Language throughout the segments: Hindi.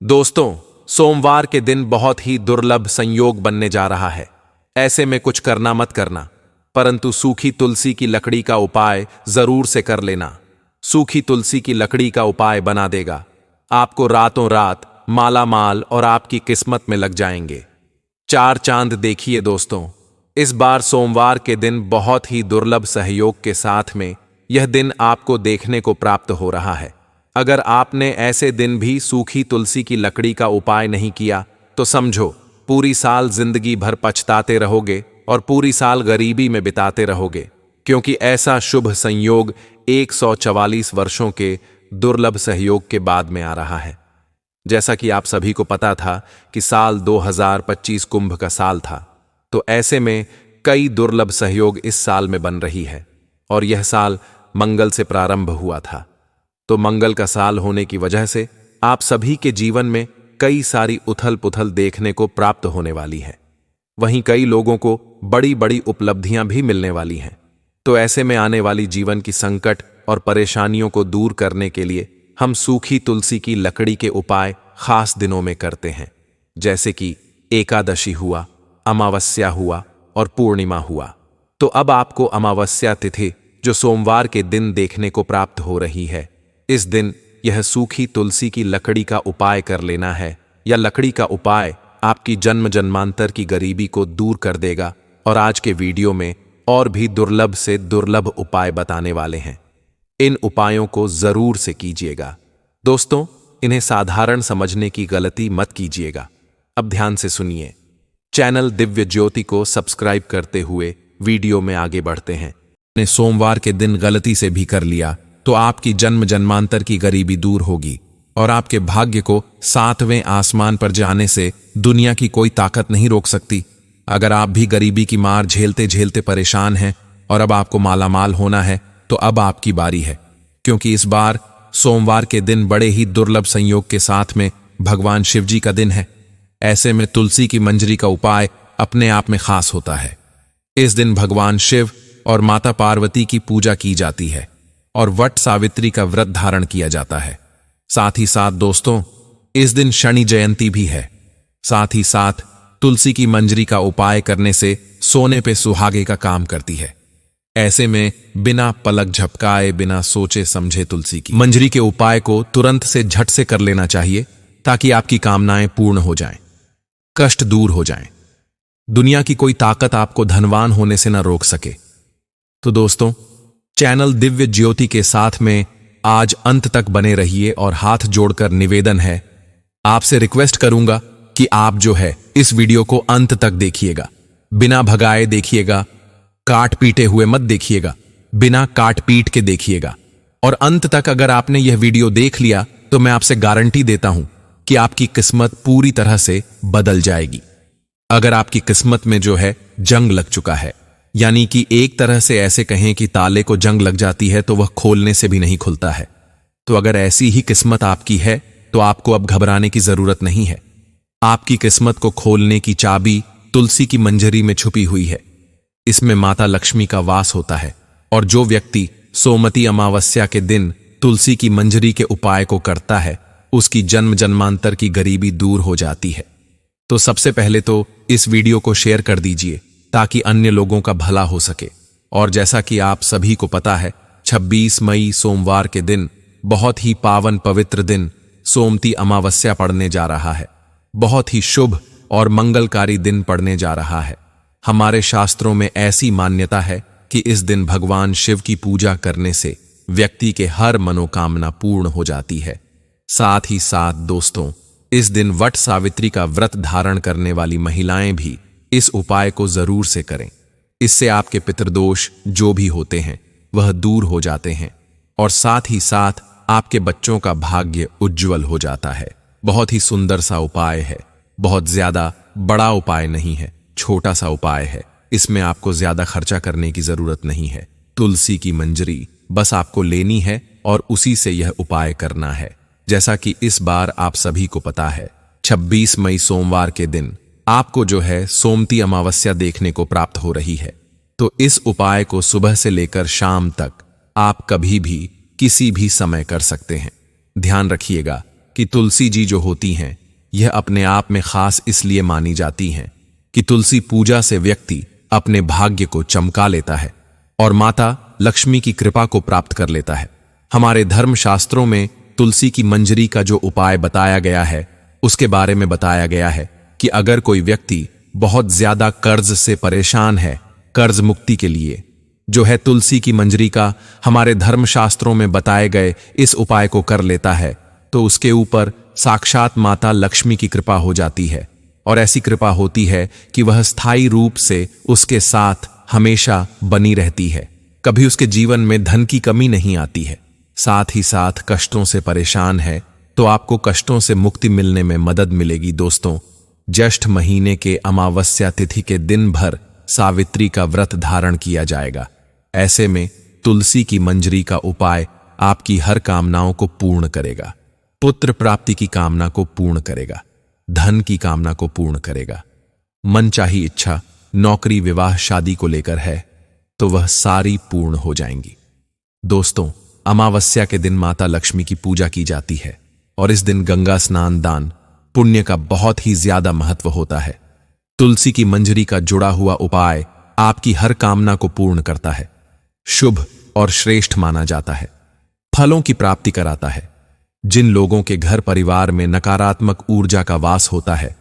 दोस्तों, सोमवार के दिन बहुत ही दुर्लभ संयोग बनने जा रहा है। ऐसे में कुछ करना मत करना, परंतु सूखी तुलसी की लकड़ी का उपाय जरूर से कर लेना। सूखी तुलसी की लकड़ी का उपाय बना देगा आपको रातों रात माला माल और आपकी किस्मत में लग जाएंगे। चार चांद देखिए दोस्तों, इस बार सोमवार के दिन बहुत ही दुर्लभ सहयोग के साथ में यह दिन आपको देखने को प्राप्त हो रहा है। अगर आपने ऐसे दिन भी सूखी तुलसी की लकड़ी का उपाय नहीं किया तो समझो पूरी साल जिंदगी भर पछताते रहोगे और पूरी साल गरीबी में बिताते रहोगे, क्योंकि ऐसा शुभ संयोग 144 वर्षों के दुर्लभ सहयोग के बाद में आ रहा है। जैसा कि आप सभी को पता था कि साल 2025 कुंभ का साल था, तो ऐसे में कई दुर्लभ सहयोग इस साल में बन रही है और यह साल मंगल से प्रारंभ हुआ था। तो मंगल का साल होने की वजह से आप सभी के जीवन में कई सारी उथल पुथल देखने को प्राप्त होने वाली है। वहीं कई लोगों को बड़ी बड़ी उपलब्धियां भी मिलने वाली हैं। तो ऐसे में आने वाली जीवन की संकट और परेशानियों को दूर करने के लिए हम सूखी तुलसी की लकड़ी के उपाय खास दिनों में करते हैं, जैसे कि एकादशी हुआ, अमावस्या हुआ और पूर्णिमा हुआ। तो अब आपको अमावस्या तिथि जो सोमवार के दिन देखने को प्राप्त हो रही है, इस दिन यह सूखी तुलसी की लकड़ी का उपाय कर लेना है। यह लकड़ी का उपाय आपकी जन्म जन्मांतर की गरीबी को दूर कर देगा और आज के वीडियो में और भी दुर्लभ से दुर्लभ उपाय बताने वाले हैं। इन उपायों को जरूर से कीजिएगा दोस्तों, इन्हें साधारण समझने की गलती मत कीजिएगा। अब ध्यान से सुनिए। चैनल दिव्य ज्योति को सब्सक्राइब करते हुए वीडियो में आगे बढ़ते हैं। ने सोमवार के दिन गलती से भी कर लिया तो आपकी जन्म जन्मांतर की गरीबी दूर होगी और आपके भाग्य को 7वें आसमान पर जाने से दुनिया की कोई ताकत नहीं रोक सकती। अगर आप भी गरीबी की मार झेलते झेलते परेशान हैं और अब आपको मालामाल होना है, तो अब आपकी बारी है, क्योंकि इस बार सोमवार के दिन बड़े ही दुर्लभ संयोग के साथ में भगवान शिव जी का दिन है। ऐसे में तुलसी की मंजरी का उपाय अपने आप में खास होता है। इस दिन भगवान शिव और माता पार्वती की पूजा की जाती है और वट सावित्री का व्रत धारण किया जाता है। साथ ही साथ दोस्तों, इस दिन शनि जयंती भी है। साथ ही साथ तुलसी की मंजरी का उपाय करने से सोने पे सुहागे का काम करती है। ऐसे में बिना पलक झपकाए, बिना सोचे समझे तुलसी की मंजरी के उपाय को तुरंत से झट से कर लेना चाहिए, ताकि आपकी कामनाएं पूर्ण हो जाएं, कष्ट दूर हो जाएं, दुनिया की कोई ताकत आपको धनवान होने से न रोक सके। तो दोस्तों, चैनल दिव्य ज्योति के साथ में आज अंत तक बने रहिए और हाथ जोड़कर निवेदन है, आपसे रिक्वेस्ट करूंगा कि आप जो है इस वीडियो को अंत तक देखिएगा। बिना भगाए देखिएगा, काट पीटे हुए मत देखिएगा, बिना काट पीट के देखिएगा। और अंत तक अगर आपने यह वीडियो देख लिया तो मैं आपसे गारंटी देता हूं कि आपकी किस्मत पूरी तरह से बदल जाएगी। अगर आपकी किस्मत में जो है जंग लग चुका है, यानी कि एक तरह से ऐसे कहें कि ताले को जंग लग जाती है तो वह खोलने से भी नहीं खुलता है, तो अगर ऐसी ही किस्मत आपकी है तो आपको अब घबराने की जरूरत नहीं है। आपकी किस्मत को खोलने की चाबी तुलसी की मंजरी में छुपी हुई है। इसमें माता लक्ष्मी का वास होता है और जो व्यक्ति सोमती अमावस्या के दिन तुलसी की मंजरी के उपाय को करता है, उसकी जन्म जन्मांतर की गरीबी दूर हो जाती है। तो सबसे पहले तो इस वीडियो को शेयर कर दीजिए ताकि अन्य लोगों का भला हो सके। और जैसा कि आप सभी को पता है, 26 मई सोमवार के दिन बहुत ही पावन पवित्र दिन सोमती अमावस्या पड़ने जा रहा है। बहुत ही शुभ और मंगलकारी दिन पड़ने जा रहा है। हमारे शास्त्रों में ऐसी मान्यता है कि इस दिन भगवान शिव की पूजा करने से व्यक्ति के हर मनोकामना पूर्ण हो जाती है। साथ ही साथ दोस्तों, इस दिन वट सावित्री का व्रत धारण करने वाली महिलाएं भी इस उपाय को जरूर से करें। इससे आपके पितृदोष जो भी होते हैं वह दूर हो जाते हैं और साथ ही साथ आपके बच्चों का भाग्य उज्जवल हो जाता है। बहुत ही सुंदर सा उपाय है, बहुत ज्यादा बड़ा उपाय नहीं है, छोटा सा उपाय है। इसमें आपको ज्यादा खर्चा करने की जरूरत नहीं है। तुलसी की मंजरी बस आपको लेनी है और उसी से यह उपाय करना है। जैसा कि इस बार आप सभी को पता है, 26 मई सोमवार के दिन आपको जो है सोमती अमावस्या देखने को प्राप्त हो रही है। तो इस उपाय को सुबह से लेकर शाम तक आप कभी भी किसी भी समय कर सकते हैं। ध्यान रखिएगा कि कि तुलसी जी जो होती हैं यह अपने आप में खास इसलिए मानी जाती हैं कि तुलसी पूजा से व्यक्ति अपने भाग्य को चमका लेता है और माता लक्ष्मी की कृपा को प्राप्त कर लेता है। हमारे धर्मशास्त्रों में तुलसी की मंजरी का जो उपाय बताया गया है उसके बारे में बताया गया है कि अगर कोई व्यक्ति बहुत ज्यादा कर्ज से परेशान है, कर्ज मुक्ति के लिए जो है तुलसी की मंजरी का हमारे धर्मशास्त्रों में बताए गए इस उपाय को कर लेता है तो उसके ऊपर साक्षात माता लक्ष्मी की कृपा हो जाती है और ऐसी कृपा होती है कि वह स्थायी रूप से उसके साथ हमेशा बनी रहती है। कभी उसके जीवन में धन की कमी नहीं आती है। साथ ही साथ कष्टों से परेशान है तो आपको कष्टों से मुक्ति मिलने में मदद मिलेगी। दोस्तों, ज्येष्ठ महीने के अमावस्या तिथि के दिन भर सावित्री का व्रत धारण किया जाएगा। ऐसे में तुलसी की मंजरी का उपाय आपकी हर कामनाओं को पूर्ण करेगा। पुत्र प्राप्ति की कामना को पूर्ण करेगा, धन की कामना को पूर्ण करेगा। मनचाही इच्छा नौकरी, विवाह, शादी को लेकर है तो वह सारी पूर्ण हो जाएंगी। दोस्तों, अमावस्या के दिन माता लक्ष्मी की पूजा की जाती है और इस दिन गंगा स्नान, दान, पुण्य का बहुत ही ज्यादा महत्व होता है। तुलसी की मंजरी का जुड़ा हुआ उपाय आपकी हर कामना को पूर्ण करता है, शुभ और श्रेष्ठ माना जाता है, फलों की प्राप्ति कराता है। जिन लोगों के घर परिवार में नकारात्मक ऊर्जा का वास होता है,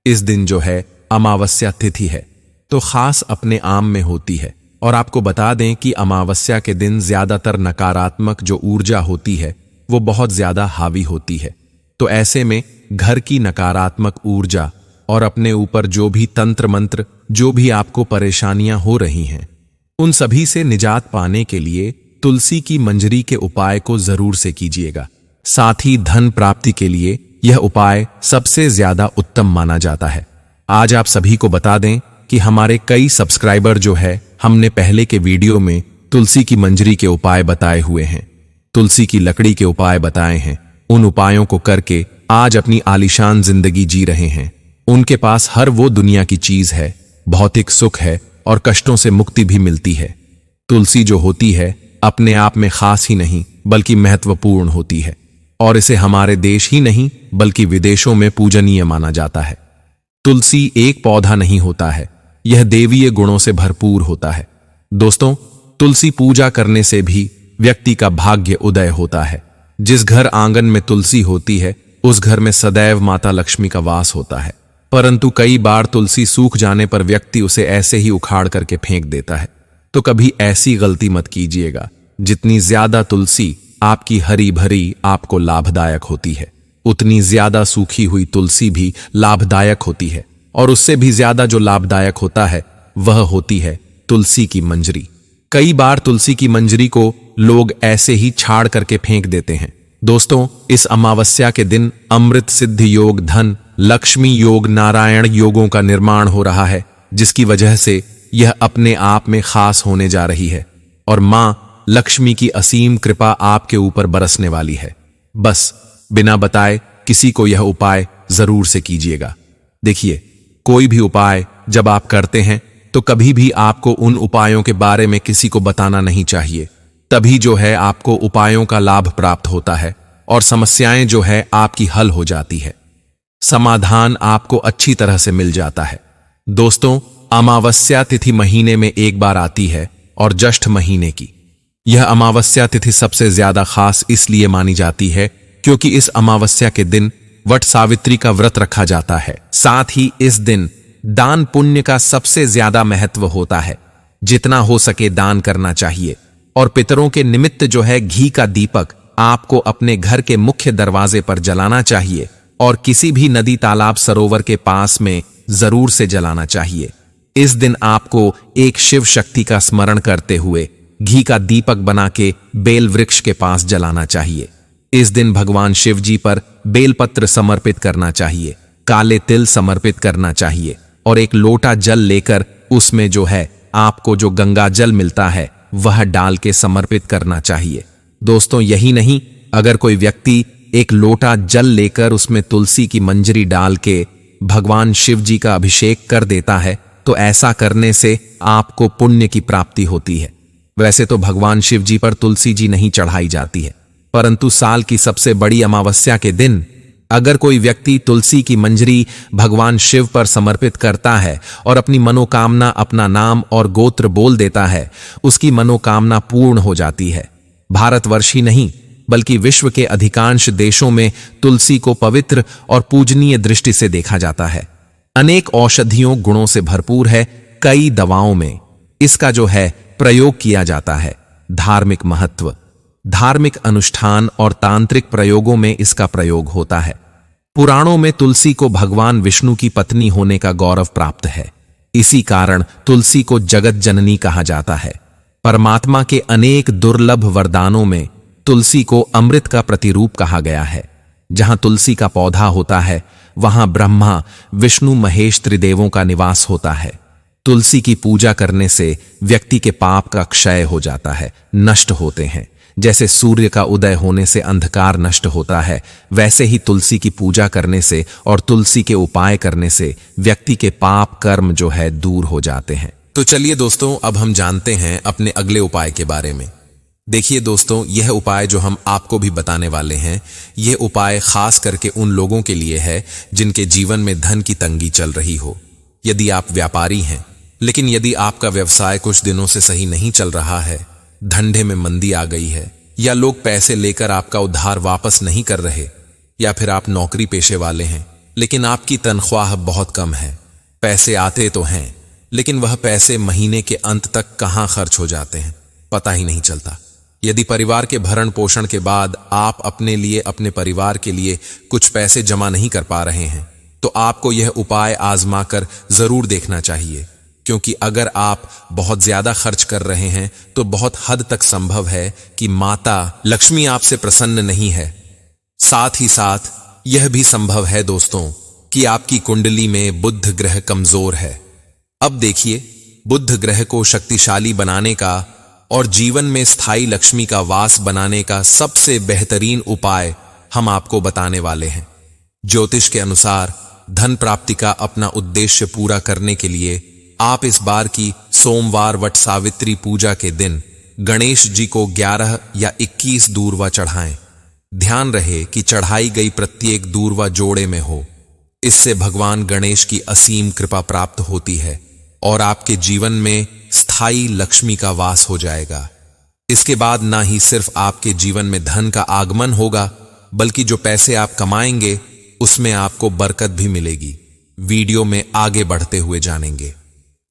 इस दिन जो है अमावस्या तिथि है तो खास अपने आम में होती है। और आपको बता दें कि अमावस्या के दिन ज्यादातर नकारात्मक जो ऊर्जा होती है वो बहुत ज्यादा हावी होती है। तो ऐसे में घर की नकारात्मक ऊर्जा और अपने ऊपर जो भी तंत्र मंत्र, जो भी आपको परेशानियां हो रही हैं, उन सभी से निजात पाने के लिए तुलसी की मंजरी के उपाय को जरूर से कीजिएगा। साथ ही धन प्राप्ति के लिए यह उपाय सबसे ज्यादा उत्तम माना जाता है। आज आप सभी को बता दें कि हमारे कई सब्सक्राइबर जो है हमने पहले के वीडियो में तुलसी की मंजरी के उपाय बताए हुए हैं, तुलसी की लकड़ी के उपाय बताए हैं। उन उपायों को करके आज अपनी आलीशान जिंदगी जी रहे हैं। उनके पास हर वो दुनिया की चीज है, भौतिक सुख है और कष्टों से मुक्ति भी मिलती है। तुलसी जो होती है अपने आप में खास ही नहीं बल्कि महत्वपूर्ण होती है और इसे हमारे देश ही नहीं बल्कि विदेशों में पूजनीय माना जाता है। तुलसी एक पौधा नहीं होता है, यह देवीय गुणों से भरपूर होता है। दोस्तों, तुलसी पूजा करने से भी व्यक्ति का भाग्य उदय होता है। जिस घर आंगन में तुलसी होती है उस घर में सदैव माता लक्ष्मी का वास होता है। परंतु कई बार तुलसी सूख जाने पर व्यक्ति उसे ऐसे ही उखाड़ करके फेंक देता है। तो कभी ऐसी गलती मत कीजिएगा। जितनी ज्यादा तुलसी आपकी हरी भरी आपको लाभदायक होती है, उतनी ज्यादा सूखी हुई तुलसी भी लाभदायक होती है और उससे भी ज्यादा जो लाभदायक होता है वह होती है तुलसी की मंजरी। कई बार तुलसी की मंजरी को लोग ऐसे ही छाड़ करके फेंक देते हैं। दोस्तों, इस अमावस्या के दिन अमृत सिद्ध योग, धन लक्ष्मी योग, नारायण योगों का निर्माण हो रहा है, जिसकी वजह से यह अपने आप में खास होने जा रही है और मां लक्ष्मी की असीम कृपा आपके ऊपर बरसने वाली है। बस बिना बताए किसी को यह उपाय जरूर से कीजिएगा। देखिए, कोई भी उपाय जब आप करते हैं तो कभी भी आपको उन उपायों के बारे में किसी को बताना नहीं चाहिए। तभी जो है आपको उपायों का लाभ प्राप्त होता है और समस्याएं जो है आपकी हल हो जाती है, समाधान आपको अच्छी तरह से मिल जाता है। दोस्तों, अमावस्या तिथि महीने में एक बार आती है और ज्येष्ठ महीने की यह अमावस्या तिथि सबसे ज्यादा खास इसलिए मानी जाती है क्योंकि इस अमावस्या के दिन वट सावित्री का व्रत रखा जाता है। साथ ही इस दिन दान पुण्य का सबसे ज्यादा महत्व होता है। जितना हो सके दान करना चाहिए और पितरों के निमित्त जो है घी का दीपक आपको अपने घर के मुख्य दरवाजे पर जलाना चाहिए और किसी भी नदी, तालाब, सरोवर के पास में जरूर से जलाना चाहिए। इस दिन आपको एक शिव शक्ति का स्मरण करते हुए घी का दीपक बना के बेल वृक्ष के पास जलाना चाहिए। इस दिन भगवान शिव जी पर बेलपत्र समर्पित करना चाहिए, काले तिल समर्पित करना चाहिए और एक लोटा जल लेकर उसमें जो है आपको जो गंगा जल मिलता है वह डाल के समर्पित करना चाहिए। दोस्तों, यही नहीं, अगर कोई व्यक्ति एक लोटा जल लेकर उसमें तुलसी की मंजरी डाल के भगवान शिव जी का अभिषेक कर देता है तो ऐसा करने से आपको पुण्य की प्राप्ति होती है। वैसे तो भगवान शिव जी पर तुलसी जी नहीं चढ़ाई जाती है, परंतु साल की सबसे बड़ी अमावस्या के दिन अगर कोई व्यक्ति तुलसी की मंजरी भगवान शिव पर समर्पित करता है और अपनी मनोकामना, अपना नाम और गोत्र बोल देता है, उसकी मनोकामना पूर्ण हो जाती है। भारतवर्ष ही नहीं बल्कि विश्व के अधिकांश देशों में तुलसी को पवित्र और पूजनीय दृष्टि से देखा जाता है। अनेक औषधियों गुणों से भरपूर है। कई दवाओं में इसका जो है प्रयोग किया जाता है। धार्मिक महत्व, धार्मिक अनुष्ठान और तांत्रिक प्रयोगों में इसका प्रयोग होता है। पुराणों में तुलसी को भगवान विष्णु की पत्नी होने का गौरव प्राप्त है। इसी कारण तुलसी को जगत जननी कहा जाता है। परमात्मा के अनेक दुर्लभ वरदानों में तुलसी को अमृत का प्रतिरूप कहा गया है। जहां तुलसी का पौधा होता है वहां ब्रह्मा, विष्णु, महेश त्रिदेवों का निवास होता है। तुलसी की पूजा करने से व्यक्ति के पाप का क्षय हो जाता है, नष्ट होते हैं। जैसे सूर्य का उदय होने से अंधकार नष्ट होता है, वैसे ही तुलसी की पूजा करने से और तुलसी के उपाय करने से व्यक्ति के पाप कर्म जो है दूर हो जाते हैं। तो चलिए दोस्तों, अब हम जानते हैं अपने अगले उपाय के बारे में। देखिए दोस्तों, यह उपाय जो हम आपको भी बताने वाले हैं, यह उपाय खास करके उन लोगों के लिए है जिनके जीवन में धन की तंगी चल रही हो। यदि आप व्यापारी हैं, लेकिन यदि आपका व्यवसाय कुछ दिनों से सही नहीं चल रहा है, धंधे में मंदी आ गई है, या लोग पैसे लेकर आपका उधार वापस नहीं कर रहे, या फिर आप नौकरी पेशे वाले हैं लेकिन आपकी तनख्वाह बहुत कम है। पैसे आते तो हैं लेकिन वह पैसे महीने के अंत तक कहां खर्च हो जाते हैं पता ही नहीं चलता। यदि परिवार के भरण पोषण के बाद आप अपने लिए, अपने परिवार के लिए कुछ पैसे जमा नहीं कर पा रहे हैं, तो आपको यह उपाय आजमाकर जरूर देखना चाहिए। क्योंकि अगर आप बहुत ज्यादा खर्च कर रहे हैं तो बहुत हद तक संभव है कि माता लक्ष्मी आपसे प्रसन्न नहीं है। साथ ही साथ यह भी संभव है दोस्तों कि आपकी कुंडली में बुध ग्रह कमजोर है। अब देखिए, बुध ग्रह को शक्तिशाली बनाने का और जीवन में स्थायी लक्ष्मी का वास बनाने का सबसे बेहतरीन उपाय हम आपको बताने वाले हैं। ज्योतिष के अनुसार धन प्राप्ति का अपना उद्देश्य पूरा करने के लिए आप इस बार की सोमवार वट सावित्री पूजा के दिन गणेश जी को 11 या 21 दूर्वा चढ़ाएं। ध्यान रहे कि चढ़ाई गई प्रत्येक दूर्वा जोड़े में हो। इससे भगवान गणेश की असीम कृपा प्राप्त होती है और आपके जीवन में स्थायी लक्ष्मी का वास हो जाएगा। इसके बाद ना ही सिर्फ आपके जीवन में धन का आगमन होगा, बल्कि जो पैसे आप कमाएंगे उसमें आपको बरकत भी मिलेगी। वीडियो में आगे बढ़ते हुए जानेंगे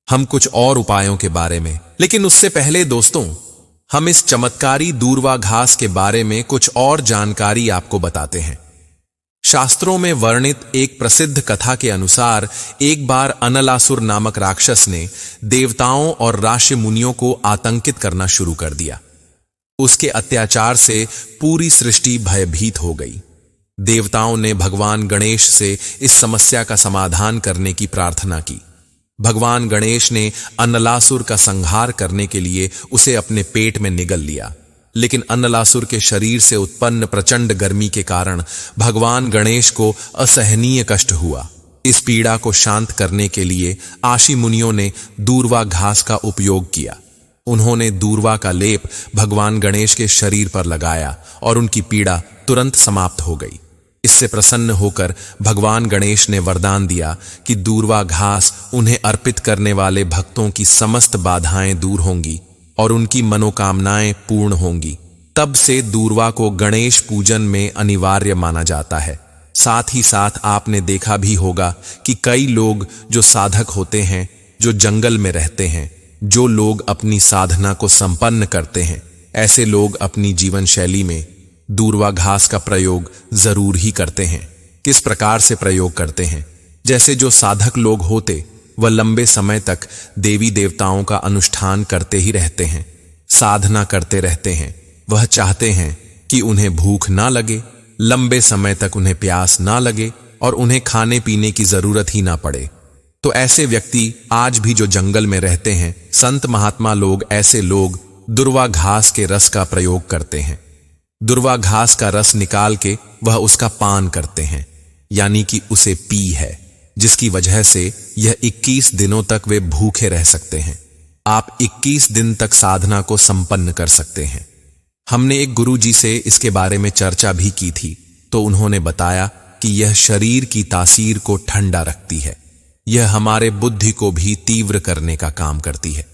हम कुछ और उपायों के बारे में, लेकिन उससे पहले दोस्तों, हम इस चमत्कारी दूर्वा घास के बारे में कुछ और जानकारी आपको बताते हैं। शास्त्रों में वर्णित एक प्रसिद्ध कथा के अनुसार एक बार अनलासुर नामक राक्षस ने देवताओं और ऋषि मुनियों को आतंकित करना शुरू कर दिया। उसके अत्याचार से पूरी सृष्टि भयभीत हो गई। देवताओं ने भगवान गणेश से इस समस्या का समाधान करने की प्रार्थना की। भगवान गणेश ने अनलासुर का संहार करने के लिए उसे अपने पेट में निगल लिया, लेकिन अनलासुर के शरीर से उत्पन्न प्रचंड गर्मी के कारण भगवान गणेश को असहनीय कष्ट हुआ। इस पीड़ा को शांत करने के लिए आशी मुनियों ने दूर्वा घास का उपयोग किया। उन्होंने दूर्वा का लेप भगवान गणेश के शरीर पर लगाया और उनकी पीड़ा तुरंत समाप्त हो गई। इससे प्रसन्न होकर भगवान गणेश ने वरदान दिया कि दूर्वा घास उन्हें अर्पित करने वाले भक्तों की समस्त बाधाएं दूर होंगी और उनकी मनोकामनाएं पूर्ण होंगी। तब से दूर्वा को गणेश पूजन में अनिवार्य माना जाता है। साथ ही साथ आपने देखा भी होगा कि कई लोग जो साधक होते हैं, जो जंगल में रहते हैं, जो लोग अपनी साधना को संपन्न करते हैं, ऐसे लोग अपनी जीवन शैली में दूर्वा घास का प्रयोग जरूर ही करते हैं। किस प्रकार से प्रयोग करते हैं? जैसे जो साधक लोग होते वह लंबे समय तक देवी देवताओं का अनुष्ठान करते ही रहते हैं, साधना करते रहते हैं। वह चाहते हैं कि उन्हें भूख ना लगे, लंबे समय तक उन्हें प्यास ना लगे और उन्हें खाने पीने की जरूरत ही ना पड़े। तो ऐसे व्यक्ति आज भी जो जंगल में रहते हैं, संत महात्मा लोग, ऐसे लोग दूर्वा घास के रस का प्रयोग करते हैं। दूर्वा घास का रस निकाल के वह उसका पान करते हैं, यानी कि उसे पी है, जिसकी वजह से यह 21 दिनों तक वे भूखे रह सकते हैं। आप 21 दिन तक साधना को संपन्न कर सकते हैं। हमने एक गुरु जी से इसके बारे में चर्चा भी की थी, तो उन्होंने बताया कि यह शरीर की तासीर को ठंडा रखती है। यह हमारे बुद्धि को भी तीव्र करने का काम करती है।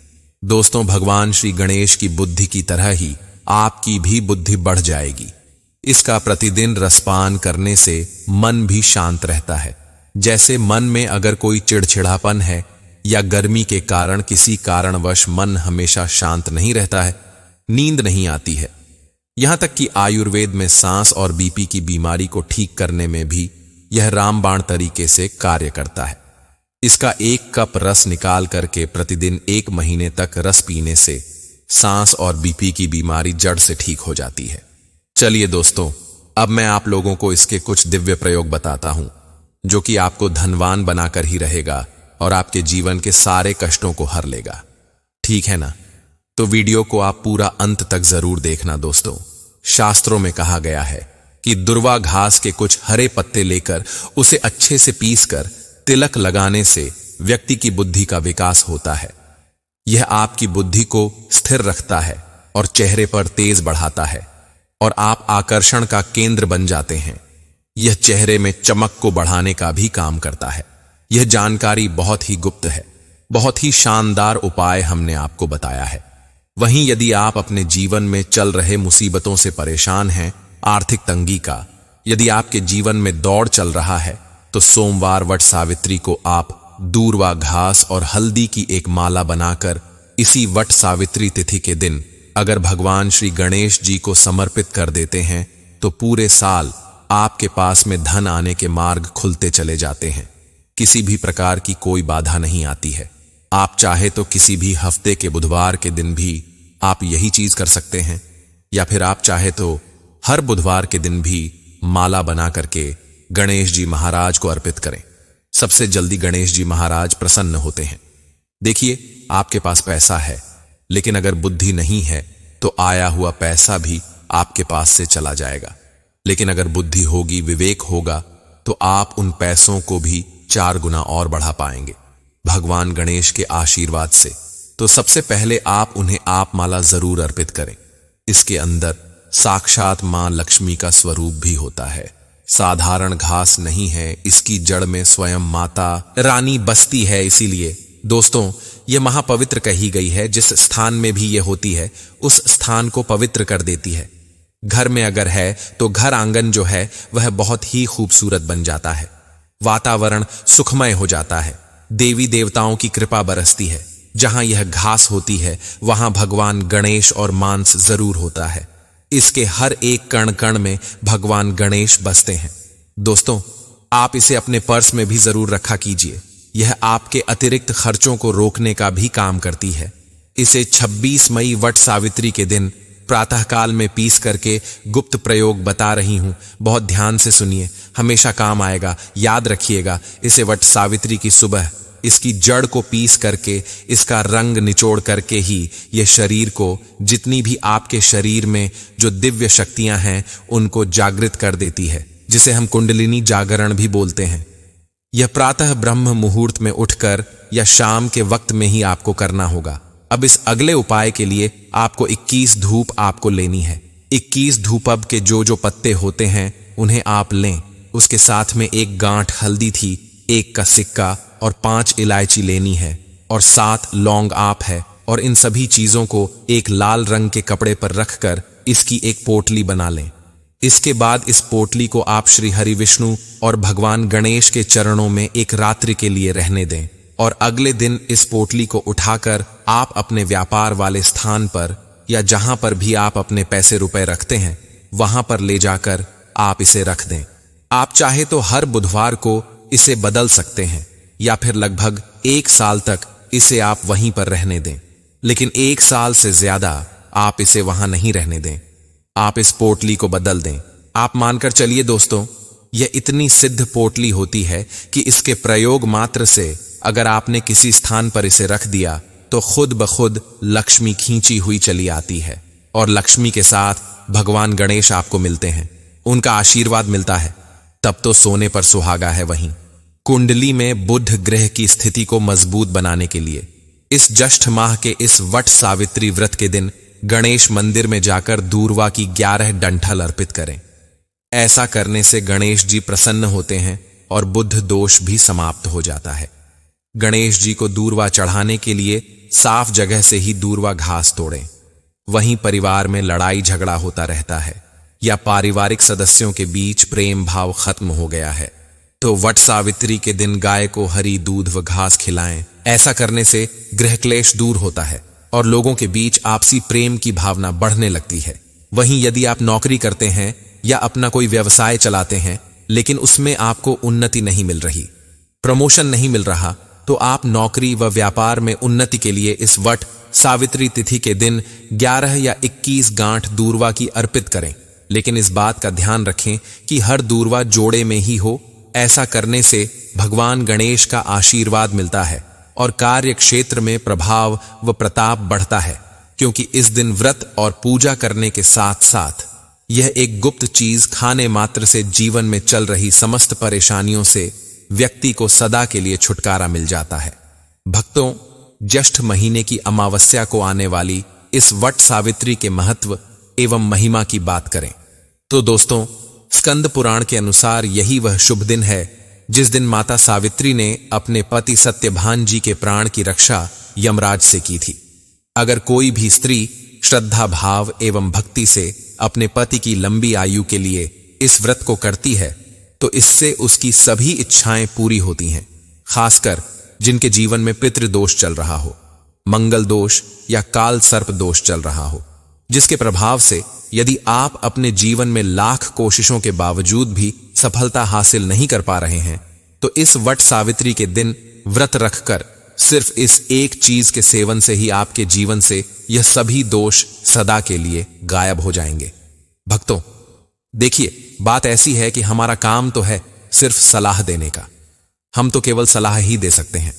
दोस्तों, भगवान श्री गणेश की बुद्धि की तरह ही आपकी भी बुद्धि बढ़ जाएगी। इसका प्रतिदिन रसपान करने से मन भी शांत रहता है। जैसे मन में अगर कोई चिड़चिड़ापन है या गर्मी के कारण किसी कारणवश मन हमेशा शांत नहीं रहता है, नींद नहीं आती है, यहां तक कि आयुर्वेद में सांस और बीपी की बीमारी को ठीक करने में भी यह रामबाण तरीके से कार्य करता है। इसका 1 कप रस निकाल करके प्रतिदिन 1 महीने तक रस पीने से सांस और बीपी की बीमारी जड़ से ठीक हो जाती है। चलिए दोस्तों, अब मैं आप लोगों को इसके कुछ दिव्य प्रयोग बताता हूं, जो कि आपको धनवान बनाकर ही रहेगा और आपके जीवन के सारे कष्टों को हर लेगा। ठीक है ना? तो वीडियो को आप पूरा अंत तक जरूर देखना दोस्तों। शास्त्रों में कहा गया है कि दुर्वा घास के कुछ हरे पत्ते लेकर उसे अच्छे से पीसकर तिलक लगाने से व्यक्ति की बुद्धि का विकास होता है। यह आपकी बुद्धि को स्थिर रखता है और चेहरे पर तेज बढ़ाता है और आप आकर्षण का केंद्र बन जाते हैं। यह चेहरे में चमक को बढ़ाने का भी काम करता है। यह जानकारी बहुत ही गुप्त है। बहुत ही शानदार उपाय हमने आपको बताया है। वहीं यदि आप अपने जीवन में चल रहे मुसीबतों से परेशान हैं, आर्थिक तंगी का यदि आपके जीवन में दौड़ चल रहा है, तो सोमवार वट सावित्री को आप दूर्वा घास और हल्दी की एक माला बनाकर इसी वट सावित्री तिथि के दिन अगर भगवान श्री गणेश जी को समर्पित कर देते हैं, तो पूरे साल आपके पास में धन आने के मार्ग खुलते चले जाते हैं। किसी भी प्रकार की कोई बाधा नहीं आती है। आप चाहे तो किसी भी हफ्ते के बुधवार के दिन भी आप यही चीज कर सकते हैं, या फिर आप चाहे तो हर बुधवार के दिन भी माला बना करके गणेश जी महाराज को अर्पित करें। सबसे जल्दी गणेश जी महाराज प्रसन्न होते हैं। देखिए, आपके पास पैसा है, लेकिन अगर बुद्धि नहीं है तो आया हुआ पैसा भी आपके पास से चला जाएगा। लेकिन अगर बुद्धि होगी, विवेक होगा, तो आप उन पैसों को भी 4 गुना और बढ़ा पाएंगे भगवान गणेश के आशीर्वाद से। तो सबसे पहले आप उन्हें आप माला जरूर अर्पित करें। इसके अंदर साक्षात मां लक्ष्मी का स्वरूप भी होता है। साधारण घास नहीं है, इसकी जड़ में स्वयं माता रानी बसती है। इसीलिए दोस्तों, यह महापवित्र कही गई है। जिस स्थान में भी यह होती है, उस स्थान को पवित्र कर देती है। घर में अगर है तो घर आंगन जो है वह बहुत ही खूबसूरत बन जाता है। वातावरण सुखमय हो जाता है। देवी देवताओं की कृपा बरसती है। जहां यह घास होती है वहां भगवान गणेश और मांस जरूर होता है। इसके हर एक कण कण में भगवान गणेश बसते हैं। दोस्तों, आप इसे अपने पर्स में भी जरूर रखा कीजिए। यह आपके अतिरिक्त खर्चों को रोकने का भी काम करती है। इसे 26 मई वट सावित्री के दिन प्रातःकाल में पीस करके गुप्त प्रयोग बता रही हूं। बहुत ध्यान से सुनिए, हमेशा काम आएगा। याद रखिएगा, इसे वट सावित्री की सुबह इसकी जड़ को पीस करके इसका रंग निचोड़ करके ही यह शरीर को, जितनी भी आपके शरीर में जो दिव्य शक्तियां हैं, उनको जागृत कर देती है, जिसे हम कुंडलिनी जागरण भी बोलते हैं। यह प्रातः ब्रह्म मुहूर्त में उठकर या शाम के वक्त में ही आपको करना होगा। अब इस अगले उपाय के लिए आपको 21 धूप आपको लेनी है। 21 धूपब के जो पत्ते होते हैं उन्हें आप लें। उसके साथ में 1 गांठ हल्दी थी, 1 का सिक्का और 5 इलायची लेनी है और 7 लौंग आप है। और इन सभी चीजों को एक लाल रंग के कपड़े पर रखकर इसकी एक पोटली बना लें। इसके बाद इस पोटली को आप श्री हरि विष्णु और भगवान गणेश के चरणों में एक रात्रि के लिए रहने दें और अगले दिन इस पोटली को उठाकर आप अपने व्यापार वाले स्थान पर या जहां पर भी आप अपने पैसे रुपए रखते हैं वहां पर ले जाकर आप इसे रख दें। आप चाहे तो हर बुधवार को इसे बदल सकते हैं या फिर लगभग 1 साल तक इसे आप वहीं पर रहने दें, लेकिन 1 साल से ज्यादा आप इसे वहां नहीं रहने दें। आप इस पोटली को बदल दें। आप मानकर चलिए दोस्तों, यह इतनी सिद्ध पोटली होती है कि इसके प्रयोग मात्र से अगर आपने किसी स्थान पर इसे रख दिया तो खुद ब खुद लक्ष्मी खींची हुई चली आती है और लक्ष्मी के साथ भगवान गणेश आपको मिलते हैं, उनका आशीर्वाद मिलता है। तब तो सोने पर सुहागा है। वहीं कुंडली में बुध ग्रह की स्थिति को मजबूत बनाने के लिए इस ज्येष्ठ माह के इस वट सावित्री व्रत के दिन गणेश मंदिर में जाकर दूर्वा की 11 डंठल अर्पित करें। ऐसा करने से गणेश जी प्रसन्न होते हैं और बुद्ध दोष भी समाप्त हो जाता है। गणेश जी को दूर्वा चढ़ाने के लिए साफ जगह से ही दूर्वा घास तोड़ें। वहीं परिवार में लड़ाई झगड़ा होता रहता है या पारिवारिक सदस्यों के बीच प्रेम भाव खत्म हो गया है तो वट सावित्री के दिन गाय को हरी दूध व घास खिलाएं। ऐसा करने से गृह क्लेश दूर होता है और लोगों के बीच आपसी प्रेम की भावना बढ़ने लगती है। वहीं यदि आप नौकरी करते हैं या अपना कोई व्यवसाय चलाते हैं लेकिन उसमें आपको उन्नति नहीं मिल रही, प्रमोशन नहीं मिल रहा, तो आप नौकरी व व्यापार में उन्नति के लिए इस वट सावित्री तिथि के दिन 11 या 21 गांठ दूर्वा की अर्पित करें। लेकिन इस बात का ध्यान रखें कि हर दूर्वा जोड़े में ही हो। ऐसा करने से भगवान गणेश का आशीर्वाद मिलता है और कार्य क्षेत्र में प्रभाव व प्रताप बढ़ता है, क्योंकि इस दिन व्रत और पूजा करने के साथ साथ यह एक गुप्त चीज खाने मात्र से जीवन में चल रही समस्त परेशानियों से व्यक्ति को सदा के लिए छुटकारा मिल जाता है। भक्तों, ज्येष्ठ महीने की अमावस्या को आने वाली इस वट सावित्री के महत्व एवं महिमा की बात करें तो दोस्तों, स्कंद पुराण के अनुसार यही वह शुभ दिन है जिस दिन माता सावित्री ने अपने पति सत्यभान जी के प्राण की रक्षा यमराज से की थी। अगर कोई भी स्त्री श्रद्धा भाव एवं भक्ति से अपने पति की लंबी आयु के लिए इस व्रत को करती है तो इससे उसकी सभी इच्छाएं पूरी होती हैं, खासकर जिनके जीवन में पितृदोष चल रहा हो, मंगल दोष या काल सर्प दोष चल रहा हो, जिसके प्रभाव से यदि आप अपने जीवन में लाख कोशिशों के बावजूद भी सफलता हासिल नहीं कर पा रहे हैं तो इस वट सावित्री के दिन व्रत रखकर सिर्फ इस एक चीज के सेवन से ही आपके जीवन से यह सभी दोष सदा के लिए गायब हो जाएंगे। भक्तों, देखिए, बात ऐसी है कि हमारा काम तो है सिर्फ सलाह देने का। हम तो केवल सलाह ही दे सकते हैं।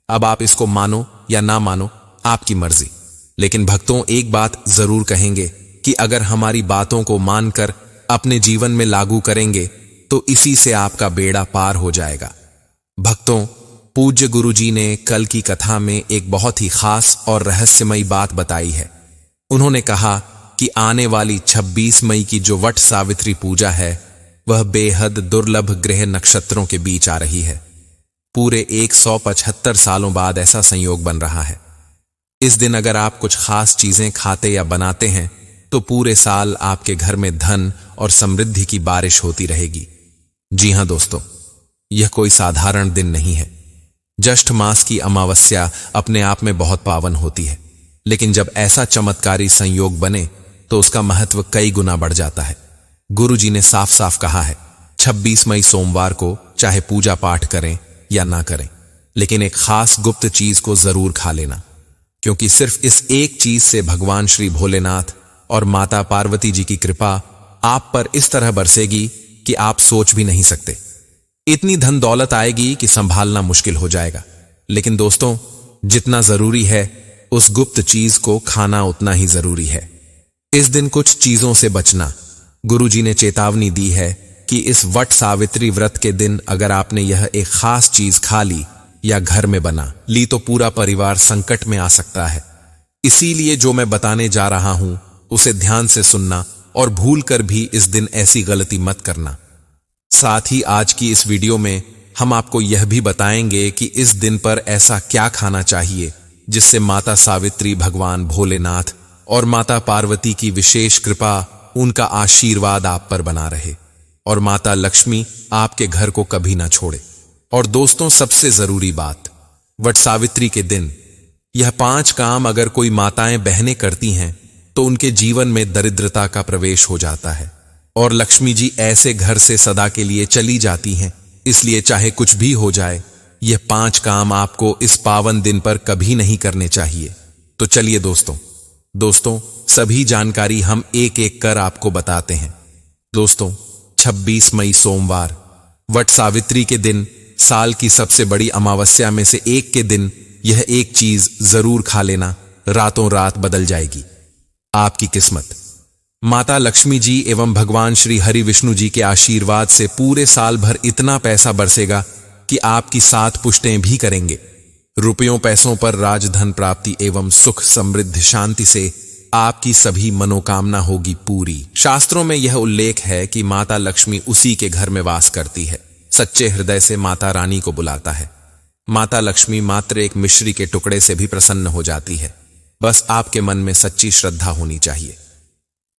अब आप इसको मानो या ना मानो, आपकी मर्जी। लेकिन भक्तों, एक बात जरूर कहेंगे कि अगर हमारी बातों को मानकर अपने जीवन में लागू करेंगे तो इसी से आपका बेड़ा पार हो जाएगा। भक्तों, पूज्य गुरुजी ने कल की कथा में एक बहुत ही खास और रहस्यमयी बात बताई है। उन्होंने कहा कि आने वाली 26 मई की जो वट सावित्री पूजा है वह बेहद दुर्लभ ग्रह नक्षत्रों के बीच आ रही है। पूरे 175 सालों बाद ऐसा संयोग बन रहा है। इस दिन अगर आप कुछ खास चीजें खाते या बनाते हैं तो पूरे साल आपके घर में धन और समृद्धि की बारिश होती रहेगी। जी हां दोस्तों, यह कोई साधारण दिन नहीं है। ज्येष्ठ मास की अमावस्या अपने आप में बहुत पावन होती है, लेकिन जब ऐसा चमत्कारी संयोग बने तो उसका महत्व कई गुना बढ़ जाता है। गुरु जी ने साफ साफ कहा है, 26 मई सोमवार को चाहे पूजा पाठ करें या ना करें, लेकिन एक खास गुप्त चीज को जरूर खा लेना, क्योंकि सिर्फ इस एक चीज से भगवान श्री भोलेनाथ और माता पार्वती जी की कृपा आप पर इस तरह बरसेगी कि आप सोच भी नहीं सकते। इतनी धन दौलत आएगी कि संभालना मुश्किल हो जाएगा। लेकिन दोस्तों, जितना जरूरी है उस गुप्त चीज को खाना उतना ही जरूरी है। इस दिन कुछ चीजों से बचना। गुरुजी ने चेतावनी दी है कि इस वट सावित्री व्रत के दिन अगर आपने यह एक खास चीज खा ली या घर में बना ली तो पूरा परिवार संकट में आ सकता है। इसीलिए जो मैं बताने जा रहा हूं उसे ध्यान से सुनना और भूल कर भी इस दिन ऐसी गलती मत करना। साथ ही आज की इस वीडियो में हम आपको यह भी बताएंगे कि इस दिन पर ऐसा क्या खाना चाहिए जिससे माता सावित्री, भगवान भोलेनाथ और माता पार्वती की विशेष कृपा, उनका आशीर्वाद आप पर बना रहे और माता लक्ष्मी आपके घर को कभी ना छोड़े। और दोस्तों, सबसे जरूरी बात, वट सावित्री के दिन यह 5 काम अगर कोई माताएं बहनें करती हैं तो उनके जीवन में दरिद्रता का प्रवेश हो जाता है और लक्ष्मी जी ऐसे घर से सदा के लिए चली जाती हैं। इसलिए चाहे कुछ भी हो जाए, यह 5 काम आपको इस पावन दिन पर कभी नहीं करने चाहिए। तो चलिए दोस्तों, सभी जानकारी हम एक एक कर आपको बताते हैं। दोस्तों, 26 मई सोमवार, वट सावित्री के दिन, साल की सबसे बड़ी अमावस्या में से एक के दिन यह एक चीज जरूर खा लेना, रातों रात बदल जाएगी आपकी किस्मत। माता लक्ष्मी जी एवं भगवान श्री हरि विष्णु जी के आशीर्वाद से पूरे साल भर इतना पैसा बरसेगा कि आपकी 7 पुश्तें भी करेंगे। रुपयों पैसों पर राजधन प्राप्ति एवं सुख समृद्धि शांति से आपकी सभी मनोकामना होगी पूरी। शास्त्रों में यह उल्लेख है कि माता लक्ष्मी उसी के घर में वास करती है। सच्चे हृदय से माता रानी को बुलाता है। माता लक्ष्मी मात्र एक मिश्री के टुकड़े से भी प्रसन्न हो जाती है। बस आपके मन में सच्ची श्रद्धा होनी चाहिए।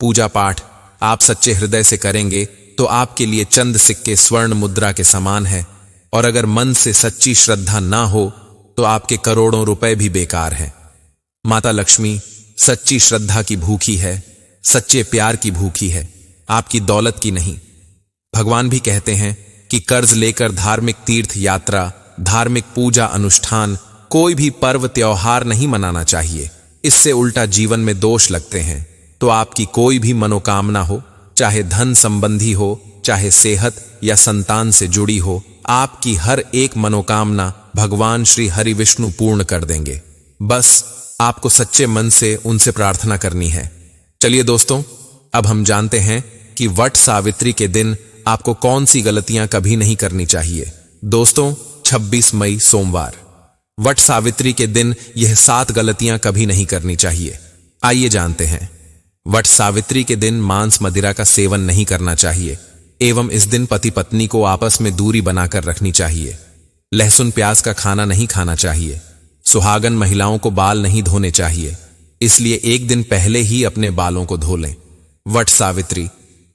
पूजा पाठ आप सच्चे हृदय से करेंगे तो आपके लिए चंद सिक्के स्वर्ण मुद्रा के समान है, और अगर मन से सच्ची श्रद्धा ना हो तो आपके करोड़ों रुपए भी बेकार हैं। माता लक्ष्मी सच्ची श्रद्धा की भूखी है, सच्चे प्यार की भूखी है, आपकी दौलत की नहीं। भगवान भी कहते हैं कि कर्ज लेकर धार्मिक तीर्थ यात्रा, धार्मिक पूजा अनुष्ठान, कोई भी पर्व त्योहार नहीं मनाना चाहिए। इससे उल्टा जीवन में दोष लगते हैं। तो आपकी कोई भी मनोकामना हो, चाहे धन संबंधी हो, चाहे सेहत या संतान से जुड़ी हो, आपकी हर एक मनोकामना भगवान श्री हरि विष्णु पूर्ण कर देंगे। बस आपको सच्चे मन से उनसे प्रार्थना करनी है। चलिए दोस्तों, अब हम जानते हैं कि वट सावित्री के दिन आपको कौन सी गलतियां कभी नहीं करनी चाहिए। दोस्तों, 26 मई सोमवार, वट सावित्री के दिन यह 7 गलतियां कभी नहीं करनी चाहिए। आइए जानते हैं। वट सावित्री के दिन मांस मदिरा का सेवन नहीं करना चाहिए, एवं इस दिन पति पत्नी को आपस में दूरी बनाकर रखनी चाहिए। लहसुन प्याज का खाना नहीं खाना चाहिए। सुहागन महिलाओं को बाल नहीं धोने चाहिए, इसलिए एक दिन पहले ही अपने बालों को धो लें। वट सावित्री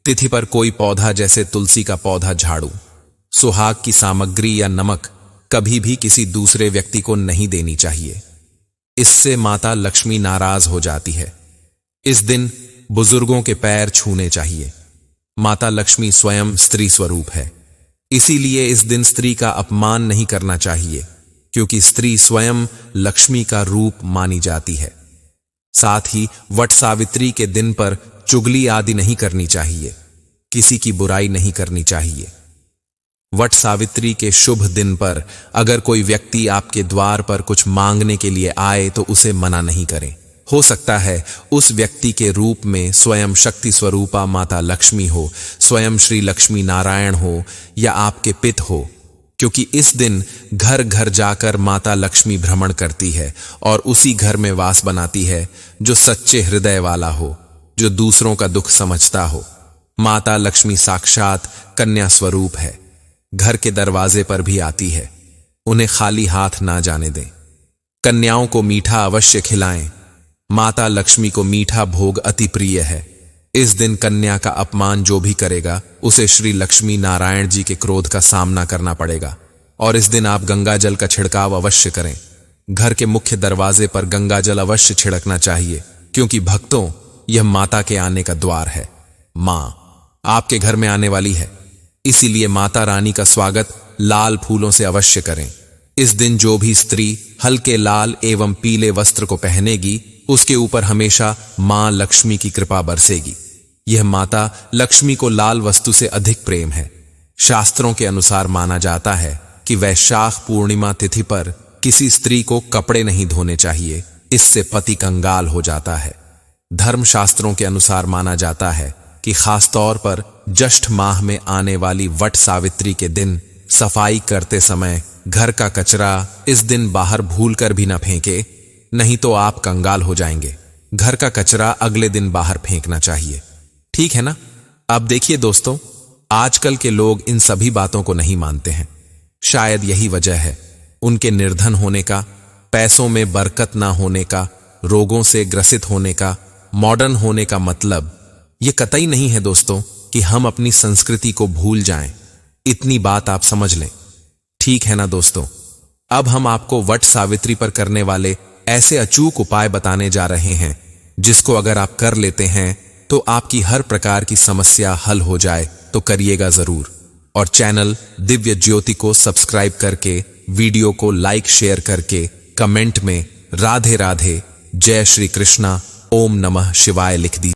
तिथि पर कोई पौधा जैसे तुलसी का पौधा, झाड़ू, सुहाग की सामग्री या नमक कभी भी किसी दूसरे व्यक्ति को नहीं देनी चाहिए। इससे माता लक्ष्मी नाराज हो जाती है। इस दिन बुजुर्गों के पैर छूने चाहिए। माता लक्ष्मी स्वयं स्त्री स्वरूप है, इसीलिए इस दिन स्त्री का अपमान नहीं करना चाहिए, क्योंकि स्त्री स्वयं लक्ष्मी का रूप मानी जाती है। साथ ही वट सावित्री के दिन पर चुगली आदि नहीं करनी चाहिए, किसी की बुराई नहीं करनी चाहिए। वट सावित्री के शुभ दिन पर अगर कोई व्यक्ति आपके द्वार पर कुछ मांगने के लिए आए तो उसे मना नहीं करें। हो सकता है उस व्यक्ति के रूप में स्वयं शक्ति स्वरूपा माता लक्ष्मी हो, स्वयं श्री लक्ष्मी नारायण हो, या आपके पिता हो, क्योंकि इस दिन घर घर जाकर माता लक्ष्मी भ्रमण करती है और उसी घर में वास बनाती है जो सच्चे हृदय वाला हो, जो दूसरों का दुख समझता हो। माता लक्ष्मी साक्षात कन्या स्वरूप है, घर के दरवाजे पर भी आती है। उन्हें खाली हाथ ना जाने दें। कन्याओं को मीठा अवश्य खिलाएं। माता लक्ष्मी को मीठा भोग अति प्रिय है। इस दिन कन्या का अपमान जो भी करेगा उसे श्री लक्ष्मी नारायण जी के क्रोध का सामना करना पड़ेगा। और इस दिन आप गंगा जल का छिड़काव अवश्य करें। घर के मुख्य दरवाजे पर गंगा जल अवश्य छिड़कना चाहिए, क्योंकि भक्तों, यह माता के आने का द्वार है। मां आपके घर में आने वाली है, इसीलिए माता रानी का स्वागत लाल फूलों से अवश्य करें। इस दिन जो भी स्त्री हल्के लाल एवं पीले वस्त्र को पहनेगी उसके ऊपर हमेशा मां लक्ष्मी की कृपा बरसेगी। यह माता लक्ष्मी को लाल वस्तु से अधिक प्रेम है। शास्त्रों के अनुसार माना जाता है कि वैशाख पूर्णिमा तिथि पर किसी स्त्री को कपड़े नहीं धोने चाहिए, इससे पति कंगाल हो जाता है। धर्म शास्त्रों के अनुसार माना जाता है कि खासतौर पर ज्येष्ठ माह में आने वाली वट सावित्री के दिन सफाई करते समय घर का कचरा इस दिन बाहर भूलकर भी न फेंके, नहीं तो आप कंगाल हो जाएंगे। घर का कचरा अगले दिन बाहर फेंकना चाहिए। ठीक है ना? अब देखिए दोस्तों, आजकल के लोग इन सभी बातों को नहीं मानते हैं। शायद यही वजह है उनके निर्धन होने का, पैसों में बरकत ना होने का, रोगों से ग्रसित होने का। मॉडर्न होने का मतलब ये कतई नहीं है दोस्तों कि हम अपनी संस्कृति को भूल जाएं। इतनी बात आप समझ लें। ठीक है ना दोस्तों? अब हम आपको वट सावित्री पर करने वाले ऐसे अचूक उपाय बताने जा रहे हैं जिसको अगर आप कर लेते हैं तो आपकी हर प्रकार की समस्या हल हो जाए। तो करिएगा जरूर, और चैनल दिव्य ज्योति को सब्सक्राइब करके, वीडियो को लाइक शेयर करके, कमेंट में राधे राधे, जय श्री कृष्णा, ओम नमः शिवाय लिख दीजिए।